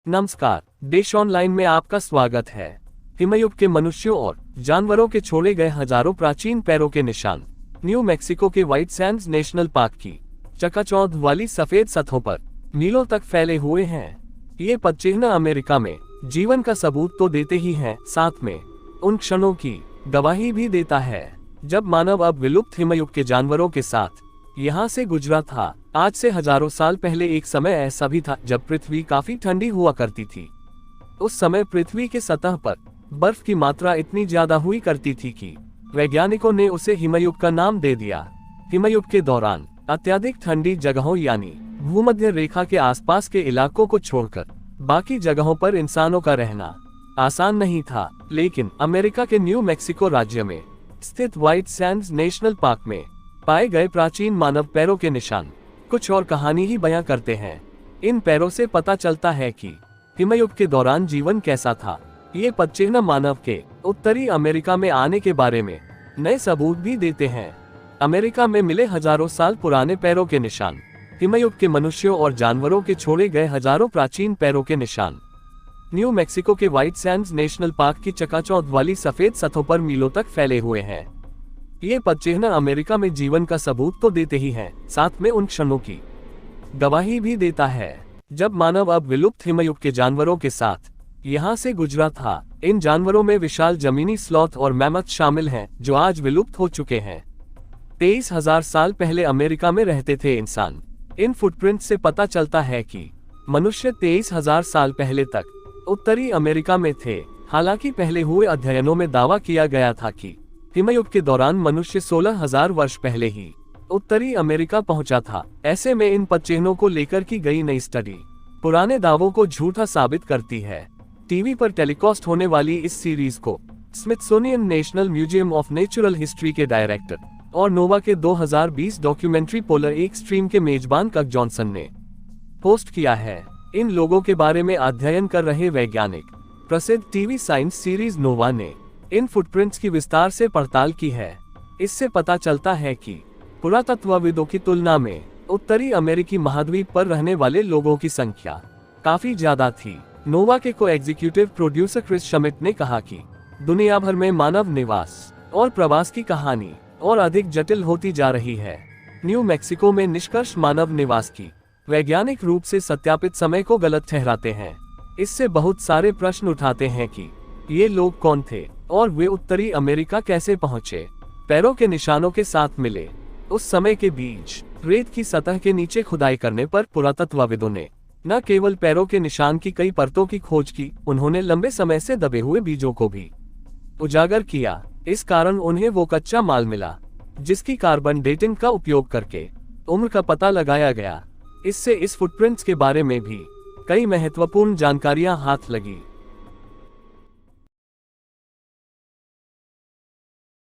नमस्कार, देश ऑनलाइन में आपका स्वागत है। हिमयुग के मनुष्यों और जानवरों के छोड़े गए हजारों प्राचीन पैरों के निशान न्यू मैक्सिको के व्हाइट सैंड्स नेशनल पार्क की चकाचौंध वाली सफेद सतहों पर मीलों तक फैले हुए हैं। ये पदचिह्न अमेरिका में जीवन का सबूत तो देते ही हैं, साथ में उन क्षणों की गवाही भी देता है जब मानव अब विलुप्त हिमयुग के जानवरों के साथ यहाँ से गुजरा था। आज से हजारों साल पहले एक समय ऐसा भी था जब पृथ्वी काफी ठंडी हुआ करती थी। उस समय पृथ्वी के सतह पर बर्फ की मात्रा इतनी ज्यादा हुई करती थी कि वैज्ञानिकों ने उसे हिमयुग का नाम दे दिया। हिमयुग के दौरान अत्यधिक ठंडी जगहों यानी भूमध्य रेखा के आसपास के इलाकों को छोड़कर बाकी जगहों पर इंसानों का रहना आसान नहीं था, लेकिन अमेरिका के न्यू मैक्सिको राज्य में स्थित व्हाइट सैंड्स नेशनल पार्क में पाए गए प्राचीन मानव पैरों के निशान कुछ और कहानी ही बयां करते हैं। इन पैरों से पता चलता है कि हिमयुग के दौरान जीवन कैसा था। ये पदचिह्न मानव के उत्तरी अमेरिका में आने के बारे में नए सबूत भी देते हैं। अमेरिका में मिले हजारों साल पुराने पैरों के निशान हिमयुग के मनुष्यों और जानवरों के छोड़े गए हजारों प्राचीन पैरों के निशान न्यू मैक्सिको के व्हाइट सैंड्स नेशनल पार्क की चकाचौंध वाली सफेद सतहों पर मीलों तक फैले हुए हैं। ये पदचिह्न अमेरिका में जीवन का सबूत तो देते ही हैं, साथ में उन क्षणों की गवाही भी देता है जब मानव अब विलुप्त हिमयुग के जानवरों के साथ यहाँ से गुजरा था। इन जानवरों में विशाल जमीनी स्लॉथ और मैमथ शामिल हैं, जो आज विलुप्त हो चुके हैं। 23,000 साल पहले अमेरिका में रहते थे इंसान। इन फुटप्रिंट से पता चलता है कि मनुष्य 23,000 साल पहले तक उत्तरी अमेरिका में थे। हालांकि पहले हुए अध्ययनों में दावा किया गया था कि हिमयुग के दौरान मनुष्य 16,000 वर्ष पहले ही उत्तरी अमेरिका पहुंचा था। ऐसे में इन पदचिह्नों को लेकर की गई नई स्टडी पुराने दावों को झूठा साबित करती है। टीवी पर टेलीकास्ट होने वाली इस सीरीज को Smithsonian national museum of natural history के डायरेक्टर और नोवा के 2020 डॉक्यूमेंट्री पोलर एक्सट्रीम के मेजबान कक जॉनसन ने पोस्ट किया है। इन लोगों के बारे में अध्ययन कर रहे वैज्ञानिक प्रसिद्ध टीवी साइंस सीरीज नोवा ने इन फुटप्रिंट्स की विस्तार से पड़ताल की है। इससे पता चलता है कि पुरातत्वविदों की तुलना में उत्तरी अमेरिकी महाद्वीप पर रहने वाले लोगों की संख्या काफी ज्यादा थी। नोवा के को एग्जीक्यूटिव प्रोड्यूसर क्रिस शमिट ने कहा कि दुनिया भर में मानव निवास और प्रवास की कहानी और अधिक जटिल होती जा रही है। न्यू मैक्सिको में निष्कर्ष मानव निवास की वैज्ञानिक रूप से सत्यापित समय को गलत ठहराते हैं। इससे बहुत सारे प्रश्न उठाते हैं कि ये लोग कौन थे और वे उत्तरी अमेरिका कैसे पहुंचे। पैरों के निशानों के साथ मिले उस समय के बीज रेत की सतह के नीचे खुदाई करने पर पुरातत्वविदों ने न केवल पैरों के निशान की कई परतों की खोज की, उन्होंने लंबे समय से दबे हुए बीजों को भी उजागर किया। इस कारण उन्हें वो कच्चा माल मिला जिसकी कार्बन डेटिंग का उपयोग करके उम्र का पता लगाया गया। इससे इस फुटप्रिंट्स के बारे में भी कई महत्वपूर्ण जानकारियां हाथ लगी।